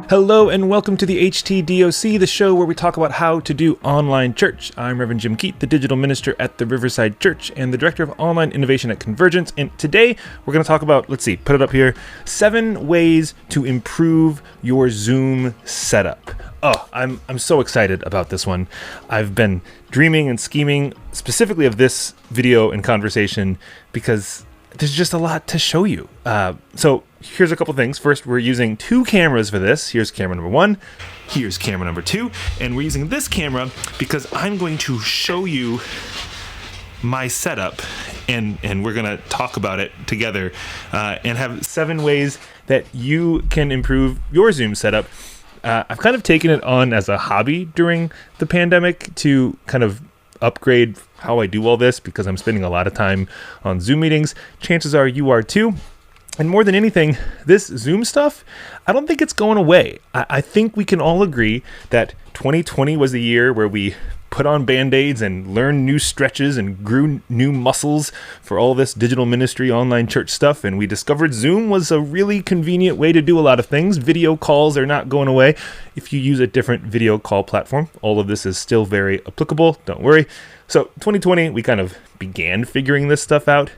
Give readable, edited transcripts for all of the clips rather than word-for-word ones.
Hello and welcome to the HTDOC, the show where we talk about how to do online church. I'm Reverend Jim Keat, the digital minister at the Riverside Church and the director of online innovation at Convergence. And today we're going to talk about, put it up here, 7 ways to improve your Zoom setup. Oh, I'm so excited about this one. I've been dreaming and scheming specifically of this video and conversation because there's just a lot to show you. So here's a couple things. First, we're using 2 cameras for this. Here's camera number 1. Here's camera number 2. And we're using this camera because I'm going to show you my setup and we're going to talk about it together and have 7 ways that you can improve your Zoom setup. I've kind of taken it on as a hobby during the pandemic to kind of upgrade how I do all this because I'm spending a lot of time on Zoom meetings. Chances are you are too. And more than anything, this Zoom stuff, I don't think it's going away. I think we can all agree that 2020 was the year where we put on Band-Aids and learned new stretches and grew new muscles for all this digital ministry, online church stuff. And we discovered Zoom was a really convenient way to do a lot of things. Video calls are not going away. If you use a different video call platform, all of this is still very applicable. Don't worry. So 2020, we kind of began figuring this stuff out.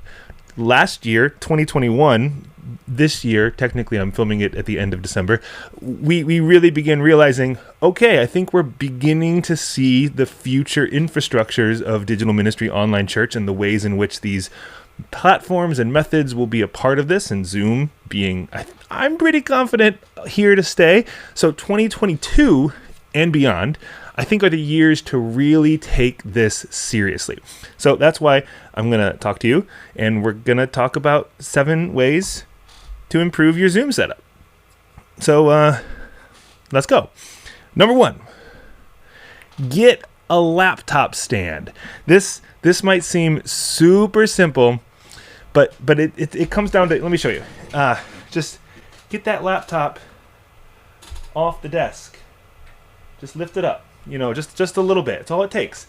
Last year, 2021, this year, technically I'm filming it at the end of December, we really began realizing, okay, I think we're beginning to see the future infrastructures of digital ministry, online church, and the ways in which these platforms and methods will be a part of this, and Zoom being, I'm pretty confident, here to stay. So 2022 and beyond, I think, are the years to really take this seriously. So that's why I'm going to talk to you, and we're going to talk about 7 ways to improve your Zoom setup. So let's go. Number 1, get a laptop stand. This might seem super simple, but it comes down to, let me show you. Just get that laptop off the desk. Just lift it up. Just a little bit. It's all it takes.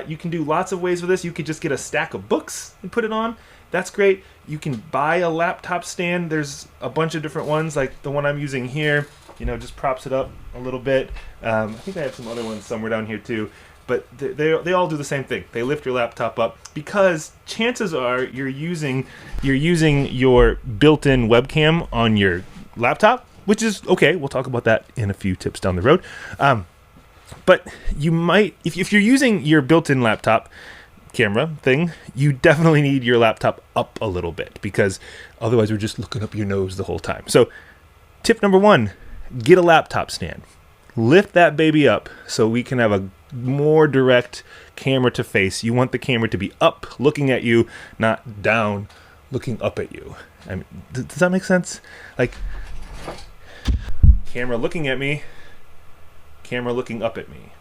You can do lots of ways with this. You could just get a stack of books and put it on. That's great. You can buy a laptop stand. There's a bunch of different ones, like the one I'm using here. Just props it up a little bit. I think I have some other ones somewhere down here too. But they all do the same thing. They lift your laptop up because chances are you're using your built-in webcam on your laptop, which is okay. We'll talk about that in a few tips down the road. But you might, if you're using your built-in laptop camera thing, you definitely need your laptop up a little bit because otherwise we're just looking up your nose the whole time. So tip number 1, get a laptop stand. Lift that baby up so we can have a more direct camera to face. You want the camera to be up looking at you, not down looking up at you. I mean, does that make sense? Like, camera looking at me, camera looking up at me.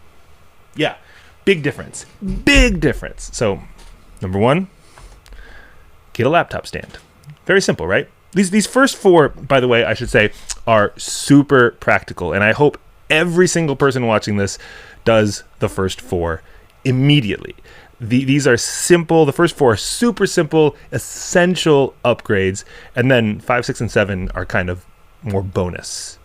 Yeah, big difference. Big difference. So, number 1, get a laptop stand. Very simple, right? These first 4, by the way, I should say, are super practical, and I hope every single person watching this does the first 4 immediately. These are simple. The first 4 are super simple, essential upgrades, and then 5, 6, and 7 are kind of more bonus,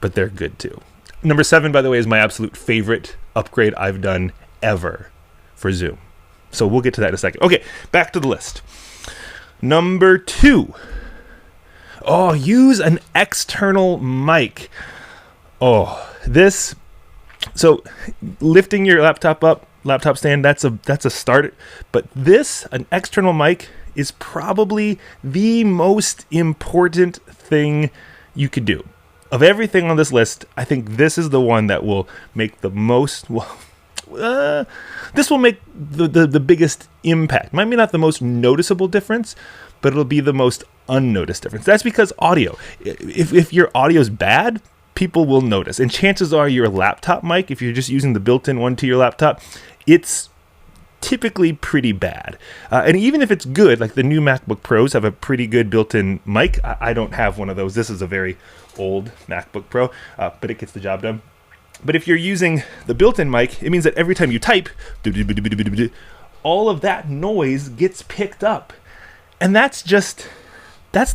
but they're good too. Number 7, by the way, is my absolute favorite upgrade I've done ever for Zoom. So we'll get to that in a second. Okay, back to the list. Number 2. Use an external mic. So lifting your laptop stand, that's a start. But an external mic is probably the most important thing you could do. Of everything on this list, I think this is the one that will make the most, this will make the biggest impact. Might be not the most noticeable difference, but it'll be the most unnoticed difference. That's because audio. If your audio is bad, people will notice. And chances are your laptop mic, if you're just using the built-in one to your laptop, it's typically pretty bad. And even if it's good, like the new MacBook Pros have a pretty good built-in mic. I don't have one of those. This is a very old MacBook Pro, but it gets the job done. But if you're using the built-in mic, it means that every time you type, all of that noise gets picked up. And that's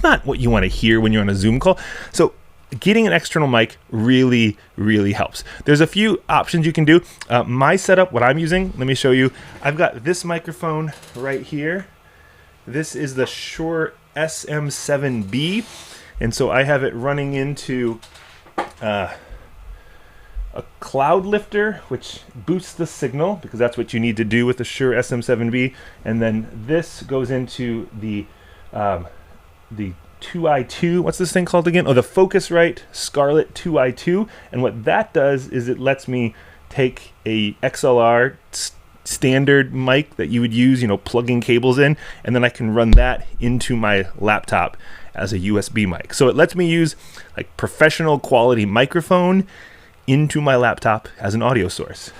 not what you want to hear when you're on a Zoom call. So getting an external mic really, really helps. There's a few options you can do. My setup, what I'm using, let me show you. I've got this microphone right here. This is the Shure SM7B, and so I have it running into a cloud lifter, which boosts the signal, because that's what you need to do with the Shure SM7B. And then this goes into the 2i2, what's this thing called again? Oh, the Focusrite Scarlett 2i2. And what that does is it lets me take a XLR standard mic that you would use, plugging cables in, and then I can run that into my laptop as a USB mic. So it lets me use like professional quality microphone into my laptop as an audio source.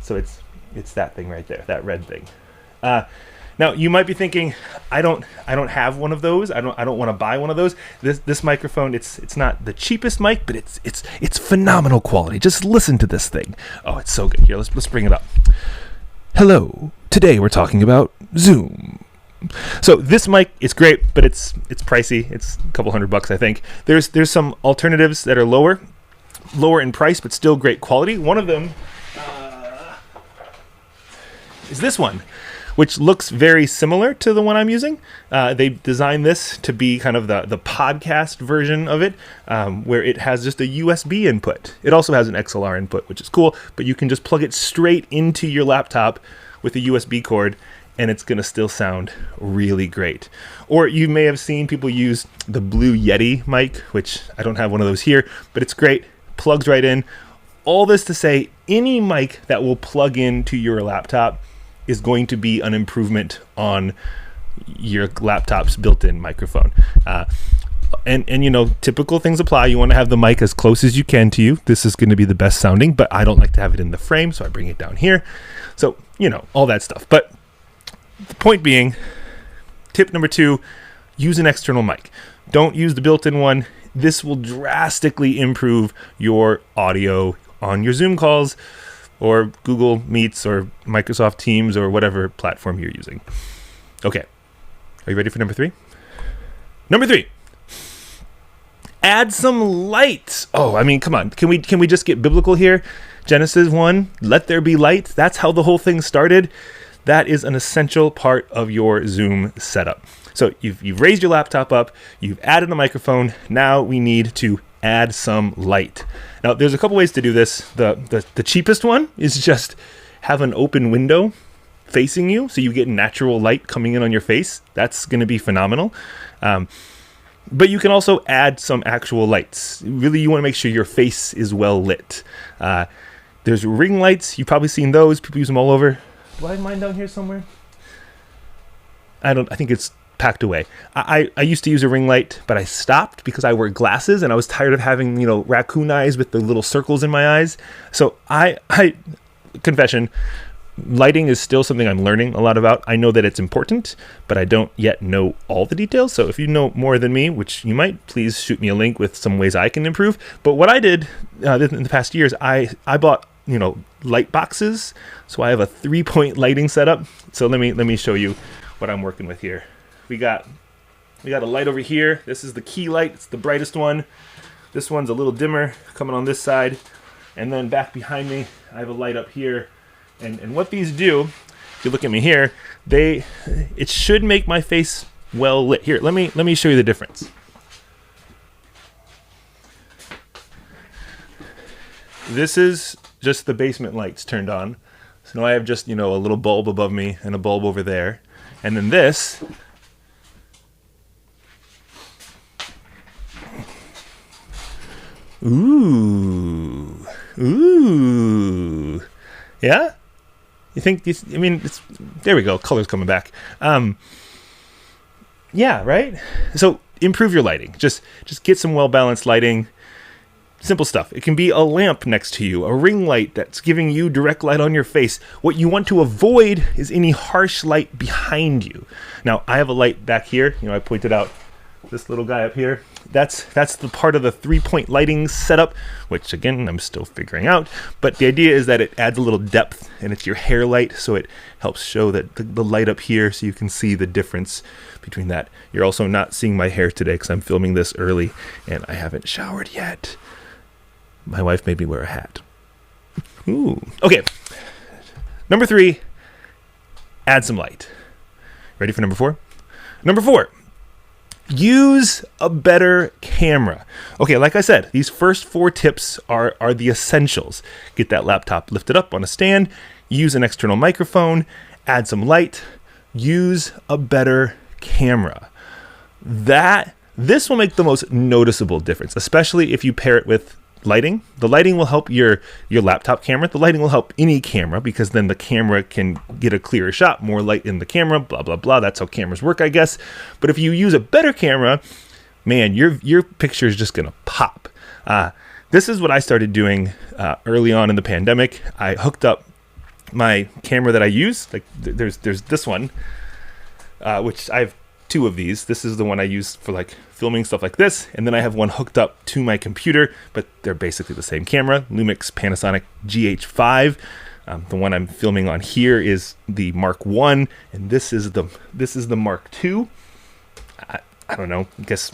So it's that thing right there, that red thing. Now you might be thinking, I don't have one of those. I don't want to buy one of those. This microphone, it's not the cheapest mic, but it's phenomenal quality. Just listen to this thing. Oh, it's so good. Here, let's bring it up. Hello. Today we're talking about Zoom. So this mic is great, but it's pricey. It's a couple $100, I think. There's some alternatives that are lower in price, but still great quality. One of them is this one, which looks very similar to the one I'm using. They designed this to be kind of the podcast version of it, where it has just a USB input. It also has an XLR input, which is cool, but you can just plug it straight into your laptop with a USB cord, and it's going to still sound really great. Or you may have seen people use the Blue Yeti mic, which I don't have one of those here, but it's great. Plugs right in. All this to say, any mic that will plug into your laptop is going to be an improvement on your laptop's built-in microphone. And typical things apply. You want to have the mic as close as you can to you. This is going to be the best sounding, but I don't like to have it in the frame, so I bring it down here. So, all that stuff. But the point being, tip number 2, use an external mic. Don't use the built-in one. This will drastically improve your audio on your Zoom calls, or Google Meets, or Microsoft Teams, or whatever platform you're using. Okay, are you ready for number 3? Number 3, add some light. Oh, I mean, come on. Can we just get biblical here? Genesis 1, let there be light. That's how the whole thing started. That is an essential part of your Zoom setup. So you've raised your laptop up, you've added a microphone. Now we need to add some light. Now there's a couple ways to do this. The cheapest one is just have an open window facing you, so you get natural light coming in on your face. That's going to be phenomenal. But you can also add some actual lights. Really, you want to make sure your face is well lit. There's ring lights. You've probably seen those. People use them all over. Do I have mine down here somewhere? I think it's packed away. I used to use a ring light, but I stopped because I wear glasses and I was tired of having, raccoon eyes with the little circles in my eyes. So I confession, lighting is still something I'm learning a lot about. I know that it's important, but I don't yet know all the details. So if you know more than me, which you might, please shoot me a link with some ways I can improve. But what I did in the past years, I bought, light boxes. So I have a 3-point lighting setup. So let me show you what I'm working with here. We got a light over here. This is the key light. It's the brightest one. This one's a little dimmer coming on this side. And then back behind me, I have a light up here. And what these do, if you look at me here, it should make my face well lit. Here, let me show you the difference. This is just the basement lights turned on. So now I have just, a little bulb above me and a bulb over there. And then this, ooh, yeah? You think, there we go, color's coming back. Yeah, right? So improve your lighting. Just get some well-balanced lighting. Simple stuff. It can be a lamp next to you, a ring light that's giving you direct light on your face. What you want to avoid is any harsh light behind you. Now, I have a light back here. I pointed out this little guy up here, that's the part of the 3-point lighting setup, which again, I'm still figuring out. But the idea is that it adds a little depth, and it's your hair light, so it helps show that the light up here, so you can see the difference between that. You're also not seeing my hair today because I'm filming this early, and I haven't showered yet. My wife made me wear a hat. Ooh. Okay. Number 3, add some light. Ready for number 4? Number 4. Use a better camera. Okay, like I said, these first 4 tips are the essentials. Get that laptop lifted up on a stand, use an external microphone, add some light, use a better camera. This will make the most noticeable difference, especially if you pair it with lighting. The lighting will help your laptop camera. The lighting will help any camera because then the camera can get a clearer shot, more light in the camera, blah, blah, blah. That's how cameras work, I guess. But if you use a better camera, man, your picture is just going to pop. This is what I started doing early on in the pandemic. I hooked up my camera that I use. Like there's this one, which I have 2 of these. This is the one I use for like filming stuff like this, and then I have one hooked up to my computer, but they're basically the same camera. Lumix Panasonic GH5. The one I'm filming on here is the Mark 1, and this is the Mark 2. I don't know. I guess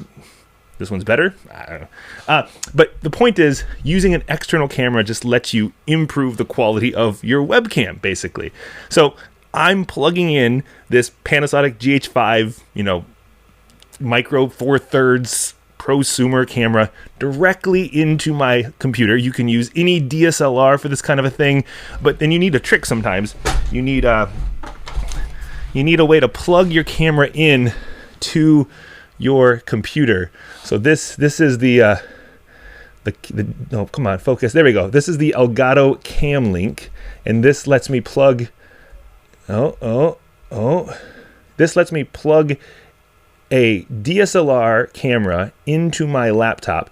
this one's better. I don't know. But the point is, using an external camera just lets you improve the quality of your webcam, basically. So I'm plugging in this Panasonic GH5, micro 4/3 prosumer camera directly into my computer. You can use any DSLR for this kind of a thing, but then you need a trick sometimes. You need a way to plug your camera in to your computer. So this is the no, come on, focus. There we go. This is the Elgato Cam Link, and this lets me plug. This lets me plug a DSLR camera into my laptop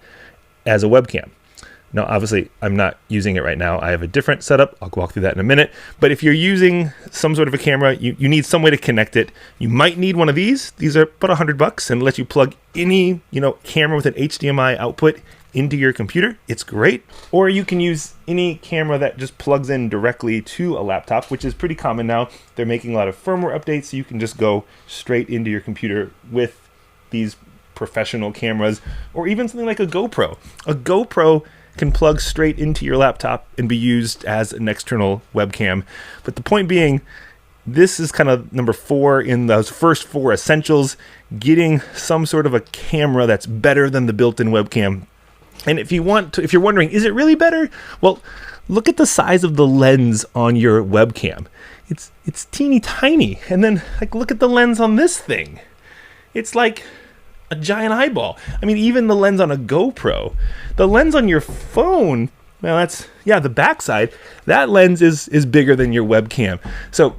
as a webcam. Now, obviously, I'm not using it right now. I have a different setup. I'll walk through that in a minute. But if you're using some sort of a camera, you need some way to connect it. You might need one of these. These are about $100 and let you plug any, camera with an HDMI output into your computer. It's great. Or you can use any camera that just plugs in directly to a laptop, which is pretty common now. They're making a lot of firmware updates, so you can just go straight into your computer with these professional cameras, or even something like a GoPro. A GoPro can plug straight into your laptop and be used as an external webcam. But the point being, this is kind of number 4 in those first 4 essentials, getting some sort of a camera that's better than the built-in webcam. And if you're wondering, is it really better? Well, look at the size of the lens on your webcam. It's teeny tiny. And then look at the lens on this thing. It's like a giant eyeball. I mean, even the lens on a GoPro. The lens on your phone, well, the backside, that lens is bigger than your webcam. So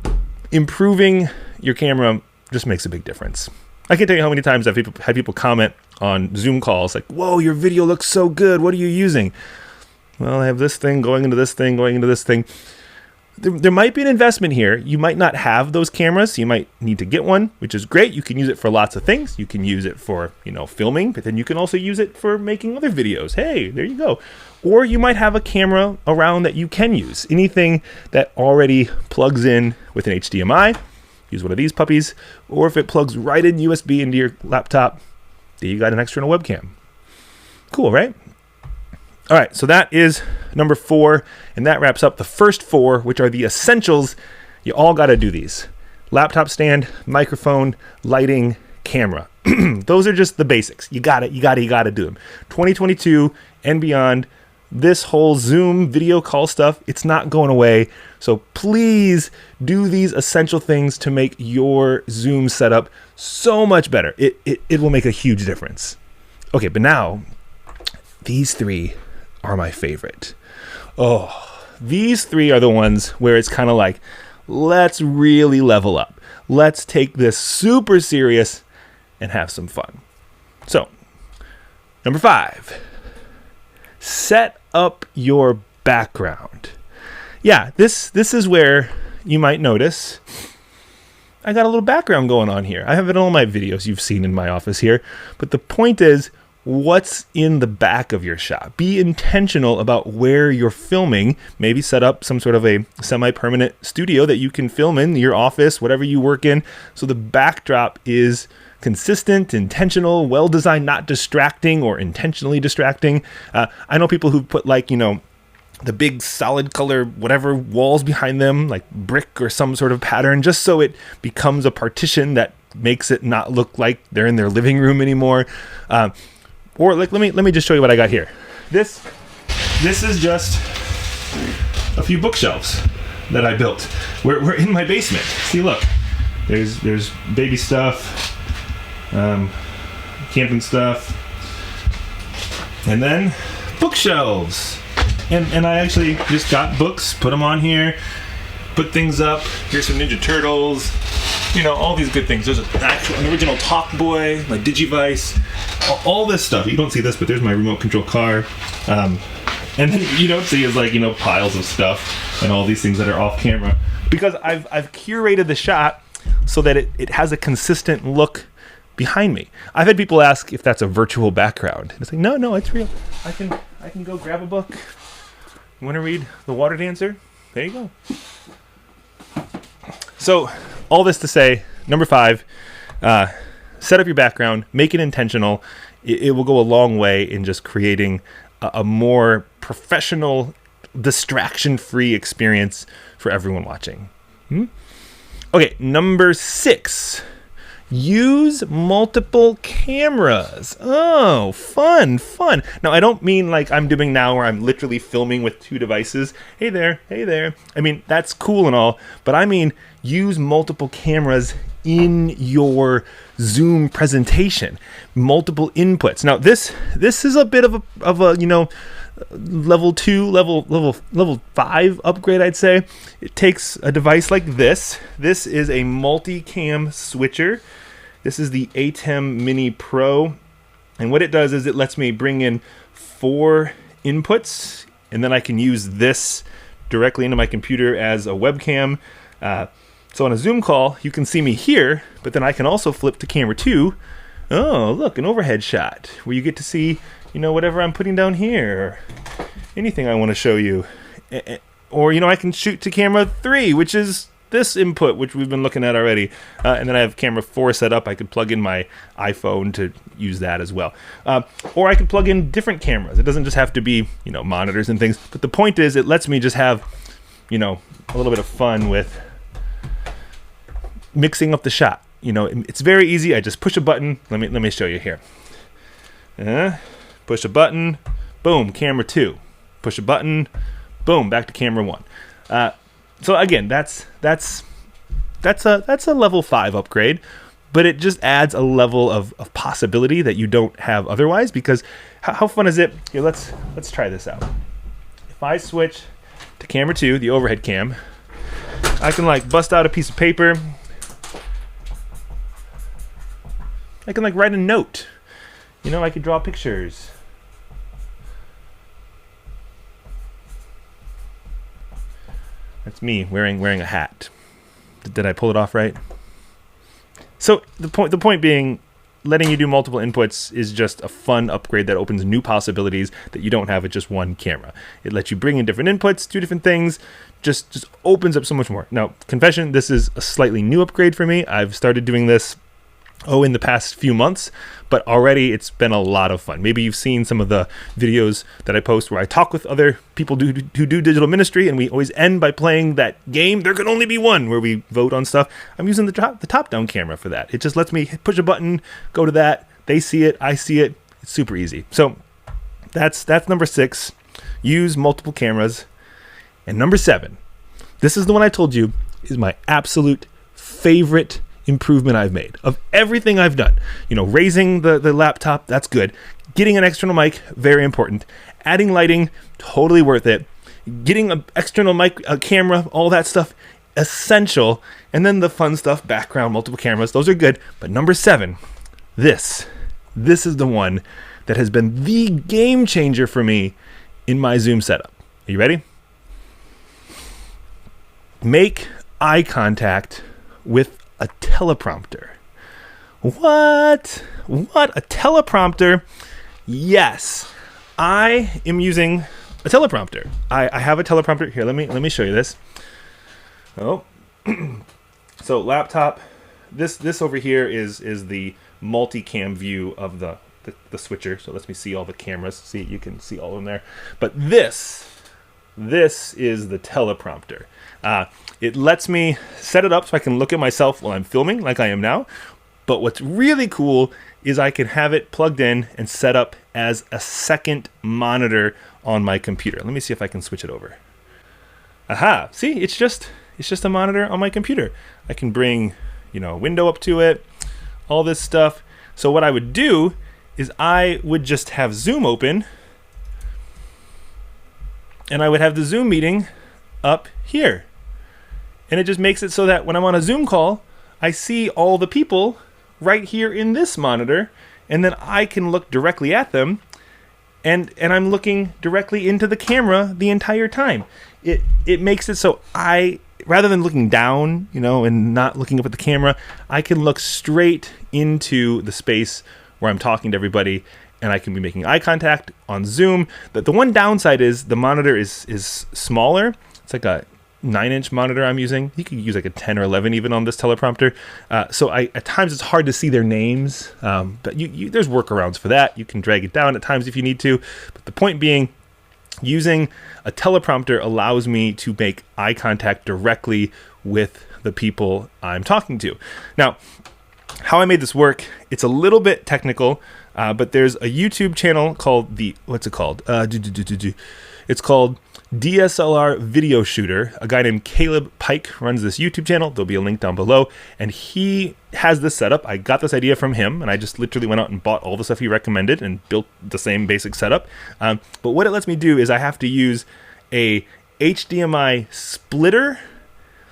improving your camera just makes a big difference. I can't tell you how many times I've had people comment on Zoom calls like, whoa, your video looks so good. What are you using? Well, I have this thing going into this thing, going into this thing. There might be an investment here. You might not have those cameras. So you might need to get one, which is great. You can use it for lots of things. You can use it for, filming, but then you can also use it for making other videos. Hey, there you go. Or you might have a camera around that you can use. Anything that already plugs in with an HDMI, use one of these puppies. Or if it plugs right in USB into your laptop, there you got an external webcam. Cool, right? All right, so that is number 4, and that wraps up the first 4, which are the essentials. You all got to do these. Laptop stand, microphone, lighting, camera. Those are just the basics. You got to do them. 2022 and beyond, this whole Zoom video call stuff, it's not going away. So please do these essential things to make your Zoom setup so much better. It will make a huge difference. Okay, but now these 3 are my favorite. Oh, these 3 are the ones where it's kind of like, let's really level up. Let's take this super serious and have some fun. So, number 5, set up your background. Yeah, this is where you might notice I got a little background going on here. I have it in all my videos you've seen in my office here. But the point is, what's in the back of your shot? Be intentional about where you're filming. Maybe set up some sort of a semi-permanent studio that you can film in your office, whatever you work in. So the backdrop is consistent, intentional, well-designed, not distracting or intentionally distracting. I know people who put the big solid color, whatever walls behind them, like brick or some sort of pattern, just so it becomes a partition that makes it not look like they're in their living room anymore. Or let me just show you what I got here. This is just a few bookshelves that I built. We're in my basement. See, look, there's baby stuff, camping stuff, and then bookshelves. And I actually just got books, put them on here, put things up. Here's some Ninja Turtles, all these good things. There's an original Talk Boy, my Digivice, all this stuff. You don't see this, but there's my remote control car. And then you don't see is piles of stuff and all these things that are off camera. Because I've curated the shot so that it has a consistent look behind me. I've had people ask if that's a virtual background. It's like, no, it's real. I can go grab a book. You want to read The Water Dancer? There you go. So, all this to say, number 5, set up your background, make it intentional. It will go a long way in just creating a more professional, distraction-free experience for everyone watching. Okay, number 6. Use multiple cameras. Oh, fun. Now, I don't mean like I'm doing now where I'm literally filming with 2 devices. Hey there. I mean, that's cool and all, but I mean use multiple cameras in your Zoom presentation. Multiple inputs. Now, this is a bit of a level 2, level 5 upgrade, I'd say. It takes a device like this. This is a multicam switcher. This is the ATEM Mini Pro. And what it does is it lets me bring in 4 inputs, and then I can use this directly into my computer as a webcam. So on a Zoom call, you can see me here, but then I can also flip to camera 2. Oh, look, an overhead shot where you get to see, whatever I'm putting down here, or anything I want to show you. Or, I can shoot to camera 3, which is this input, which we've been looking at already. And then I have camera 4 set up. I could plug in my iPhone to use that as well. Or I could plug in different cameras. It doesn't just have to be, monitors and things. But the point is, it lets me just have, a little bit of fun with mixing up the shot. It's very easy. I just push a button. Let me show you here. Push a button, boom, camera 2. Push a button, boom, back to camera 1. So again, that's a level 5 upgrade, but it just adds a level of possibility that you don't have otherwise. Because how fun is it? Here, let's try this out. If I switch to camera 2, the overhead cam, I can bust out a piece of paper. I can write a note. I could draw pictures. That's me wearing a hat. Did I pull it off right? So the point being, letting you do multiple inputs is just a fun upgrade that opens new possibilities that you don't have with just one camera. It lets you bring in different inputs, do different things, just opens up so much more. Now, confession, this is a slightly new upgrade for me. I've started doing this in the past few months, but already it's been a lot of fun. Maybe you've seen some of the videos that I post where I talk with other people who do digital ministry, and we always end by playing that game, There Can Only Be One, where we vote on stuff. I'm using the top-down camera for that. It just lets me push a button, go to that, they see it, I see it. It's super easy. So that's number 6. Use multiple cameras. And number 7, this is the one I told you is my absolute favorite improvement I've made of everything I've done. Raising the laptop, that's good. Getting an external mic, very important. Adding lighting, totally worth it. Getting an external mic, a camera, all that stuff, essential. And then the fun stuff, background, multiple cameras, those are good. But number 7, this is the one that has been the game changer for me in my Zoom setup. Are you ready? Make eye contact with a teleprompter. What? A teleprompter? Yes, I am using a teleprompter. I have a teleprompter here. Let me show you this. Oh, so laptop. This over here is the multicam view of the switcher. So let me see all the cameras. See, you can see all of them there. But this is the teleprompter. It lets me set it up so I can look at myself while I'm filming, like I am now. But what's really cool is I can have it plugged in and set up as a second monitor on my computer. Let me see if I can switch it over. Aha! See, it's just a monitor on my computer. I can bring, a window up to it, all this stuff. So what I would do is I would just have Zoom open, and I would have the Zoom meeting up here. And it just makes it so that when I'm on a Zoom call, I see all the people right here in this monitor, and then I can look directly at them, and I'm looking directly into the camera the entire time. It makes it so rather than looking down, and not looking up at the camera, I can look straight into the space where I'm talking to everybody, and I can be making eye contact on Zoom. The one downside is the monitor is smaller. It's like a 9-inch monitor I'm using. You could use like a 10 or 11 even on this teleprompter. So at times it's hard to see their names, but there's workarounds for that. You can drag it down at times if you need to. But the point being, using a teleprompter allows me to make eye contact directly with the people I'm talking to. Now, how I made this work, it's a little bit technical, but there's a YouTube channel called what's it called? It's called DSLR Video Shooter. A guy named Caleb Pike runs this YouTube channel. There'll be a link down below. And he has this setup. I got this idea from him, and I just literally went out and bought all the stuff he recommended and built the same basic setup. But what it lets me do is I have to use a HDMI splitter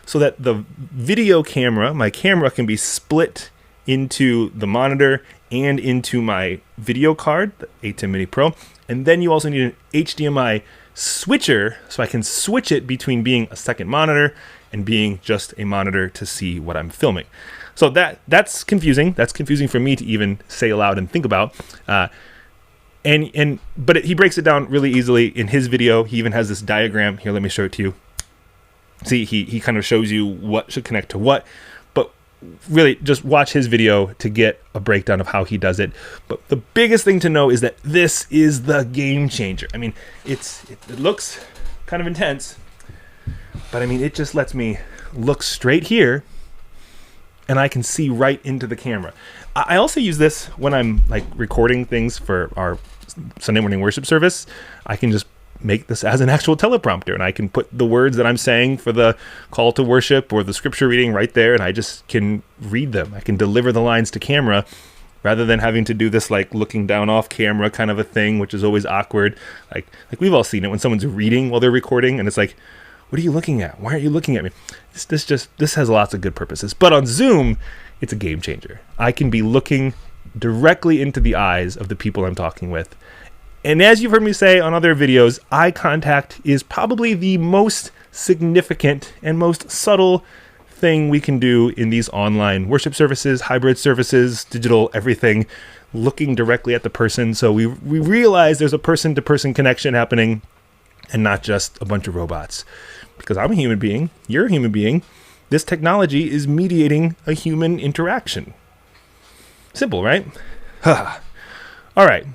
so that the video camera, my camera, can be split into the monitor and into my video card, the A10 Mini Pro. And then you also need an HDMI switcher so I can switch it between being a second monitor and being just a monitor to see what I'm filming. So that's confusing. That's confusing for me to even say aloud and think about. But he breaks it down really easily in his video. He even has this diagram here. Let me show it to you. See, he kind of shows you what should connect to what. But really, just watch his video to get a breakdown of how he does it. But the biggest thing to know is that this is the game changer. I mean, it looks kind of intense, but I mean, it just lets me look straight here, and I can see right into the camera. I also use this when I'm like recording things for our Sunday morning worship service. I can just make this as an actual teleprompter, and I can put the words that I'm saying for the call to worship or the scripture reading right there, and I just can read them. I can deliver the lines to camera rather than having to do this like looking down off camera kind of a thing, which is always awkward. Like we've all seen it when someone's reading while they're recording, and it's like, what are you looking at? Why aren't you looking at me? This has lots of good purposes. But on Zoom, it's a game changer. I can be looking directly into the eyes of the people I'm talking with. And as you've heard me say on other videos, eye contact is probably the most significant and most subtle thing we can do in these online worship services, hybrid services, digital everything, looking directly at the person. So we realize there's a person-to-person connection happening and not just a bunch of robots. Because I'm a human being, you're a human being. This technology is mediating a human interaction. Simple, right? All right.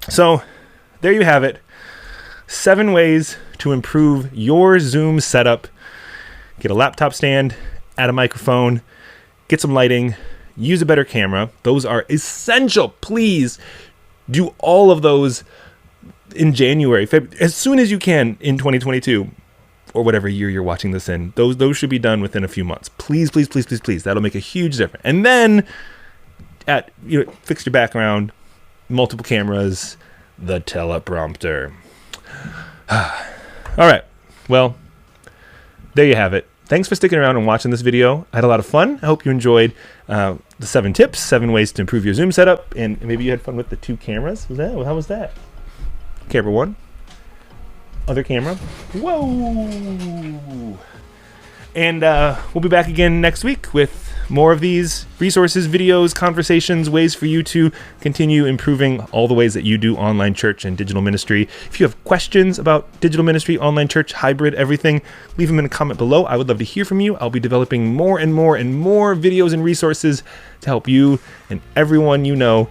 So there you have it. 7 ways to improve your Zoom setup. Get a laptop stand, add a microphone, get some lighting, use a better camera. Those are essential. Please do all of those in January, February, as soon as you can in 2022 or whatever year you're watching this in. Those should be done within a few months. Please, please, please, please, please. That'll make a huge difference. And then fix your background, multiple cameras, the teleprompter. All right. Well, there you have it. Thanks for sticking around and watching this video. I had a lot of fun. I hope you enjoyed the 7 tips, 7 ways to improve your Zoom setup, and maybe you had fun with the 2 cameras. How was that? Camera 1. Other camera. Whoa! And we'll be back again next week with more of these resources, videos, conversations, ways for you to continue improving all the ways that you do online church and digital ministry. If you have questions about digital ministry, online church, hybrid, everything, leave them in a comment below. I would love to hear from you. I'll be developing more and more and more videos and resources to help you and everyone you know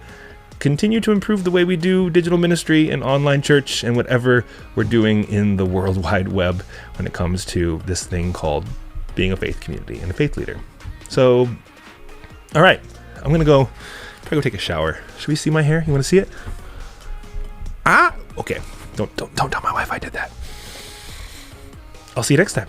continue to improve the way we do digital ministry and online church and whatever we're doing in the World Wide Web when it comes to this thing called being a faith community and a faith leader. So, all right, I'm gonna probably go take a shower. Should we see my hair? You want to see it? Okay. Don't tell my wife I did that. I'll see you next time.